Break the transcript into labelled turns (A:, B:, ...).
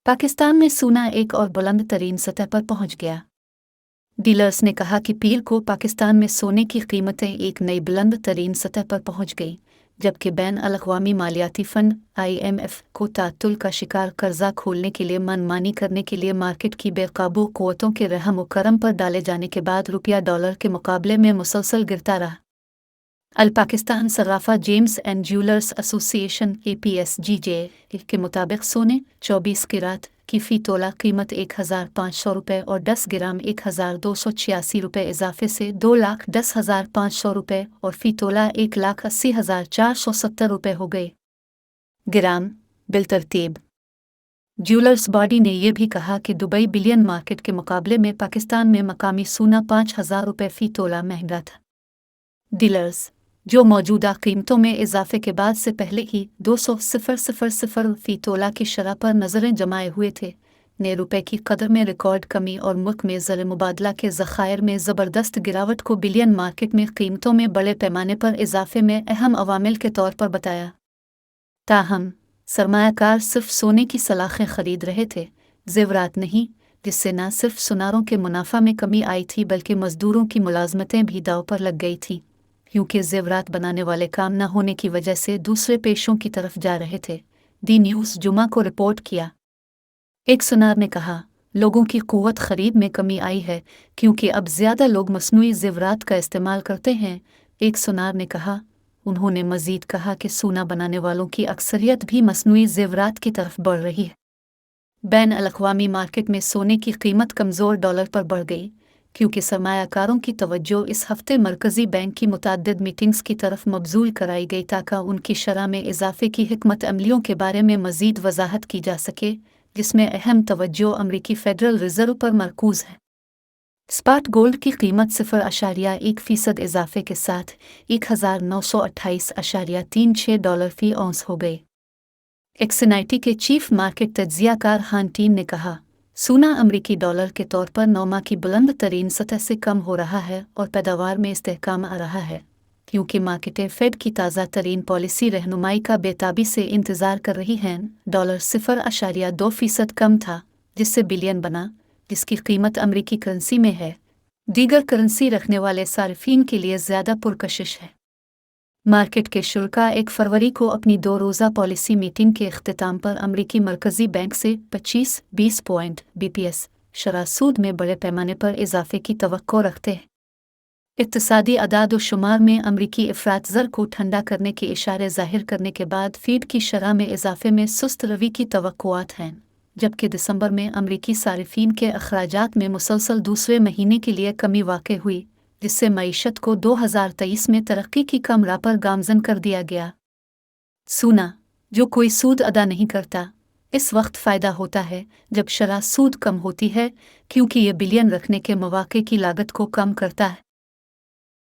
A: पाकिस्तान में सोना एक और बुलंद तरीन सतह पर पहुंच गया। डीलर्स ने कहा कि पीर को पाकिस्तान में सोने की कीमतें एक नई बुलंद तरीन सतह पर पहुंच गई, जबकि बैन अल-अक़वामी मालियाती फंड (IMF) को ताअत्तुल का शिकार कर्जा खोलने के लिए मनमानी करने के लिए मार्केट की बेकाबू क़ुव्वतों के रहम व करम पर डाले जाने के बाद रुपया डॉलर के मुकाबले में मुसलसल गिरता रहा। अल पाकिस्तान सर्राफा gems and jewellers association (APSGJ) के मुताबिक सोने 24 कैरेट की फ़ी तोला कीमत 1,500 रुपये और 10 ग्राम 1,286 रुपये इजाफे से 2,10,500 रुपये और फ़ी तोला 1,80,470 रुपये हो गए। ग्राम बिलतरतीब ज्यूलर्स बॉडी ने यह भी कहा कि दुबई बिलियन मार्केट के मुकाबले में पाकिस्तान में मकामी सोना 5,000 रुपये फ़ी तोला महंगा था। डीलर्स, जो मौजूदा कीमतों में इजाफे के बाद से पहले ही 200,000 फ़ी तोला की शरह पर नज़रें जमाए हुए थे, ने रुपए की कदर में रिकॉर्ड कमी और मुल्क में ज़र मुबादला के ज़खायर में ज़बरदस्त गिरावट को बिलियन मार्केट में कीमतों में बड़े पैमाने पर इजाफे में अहम अवामिल के तौर पर बताया। ताहम सरमायाकार सिर्फ सोने की सलाखें खरीद रहे थे, ज़ेवरात नहीं, जिससे न सिर्फ सुनारों के मुनाफा में कमी आई थी बल्कि मजदूरों की मुलाजमतें भी दांव पर लग गई थी, क्योंकि ज़ेवरात बनाने वाले काम न होने की वजह से दूसरे पेशों की तरफ जा रहे थे। दी न्यूज़ जुमा को रिपोर्ट किया। एक सुनार ने कहा, लोगों की क़ुव्वत ख़रीद में कमी आई है क्योंकि अब ज़्यादा लोग मसनूई ज़ेवरात का इस्तेमाल करते हैं। एक सुनार ने कहा। उन्होंने मज़ीद कहा कि सोना बनाने वालों की अक्सरियत भी मसनूई ज़ेवरात की तरफ बढ़ रही है। बैन अल-अक़वामी मार्केट में सोने की कीमत कमज़ोर डॉलर पर बढ़ गई क्योंकि सरमायाकारों की तवज्जो इस हफ्ते मरकज़ी बैंक की मुतअद्दिद मीटिंग्स की तरफ मबज़ूल कराई गई ताकि उनकी शरह में इजाफ़े की हिकमत अमलियों के बारे में मज़ीद वज़ाहत की जा सके, जिसमें अहम तवज्जो अमरीकी फ़ेडरल रिज़र्व पर मरकूज़ है। स्पॉट गोल्ड की कीमत 0.1% इजाफे के साथ 1,928.36 डॉलर फ़ी औंस हो गए। एक्सिनाइटी के चीफ मार्केट तज्ज़ियाकार हांटीन ने कहा, सोना अमरीकी डॉलर के तौर पर 9 माह की बुलंद तरीन सतह से कम हो रहा है और पैदावार में इस्तेहकाम आ रहा है, क्योंकि मार्केटें फेड की ताज़ा तरीन पॉलिसी रहनुमाई का बेताबी से इंतज़ार कर रही हैं। डॉलर 0.2% कम था, जिससे बिलियन बना, जिसकी कीमत अमरीकी करेंसी में है, दीगर करेंसी रखने वाले सारिफीन के लिए ज़्यादा पुरकशिश है। मार्केट के शुल्का 1 फरवरी को अपनी 2 रोज़ा पॉलिसी मीटिंग के इख्तिताम पर अमरीकी मरकज़ी बैंक से 25-20 पॉइंट BPS शरह सूद में बड़े पैमाने पर इजाफे की तवक्को रखते हैं। इक़्तिसादी अदाद व शुमार में अमरीकी अफरात ज़र को ठंडा करने के इशारे ज़ाहिर करने के बाद फीड की शरह में इजाफे में सुस्त रवी की तवक्कुआत हैं, जबकि दिसंबर में अमरीकी सारिफीन के अखराजात में मुसलसल दूसरे महीने के लिए कमी वाक़ई हुई, जिससे मईशत को 2023 में तरक्की की कम राह पर गामज़न कर दिया गया। सोना, जो कोई सूद अदा नहीं करता, इस वक्त फ़ायदा होता है जब शरह सूद कम होती है, क्योंकि ये बिलियन रखने के मौक़े की लागत को कम करता है।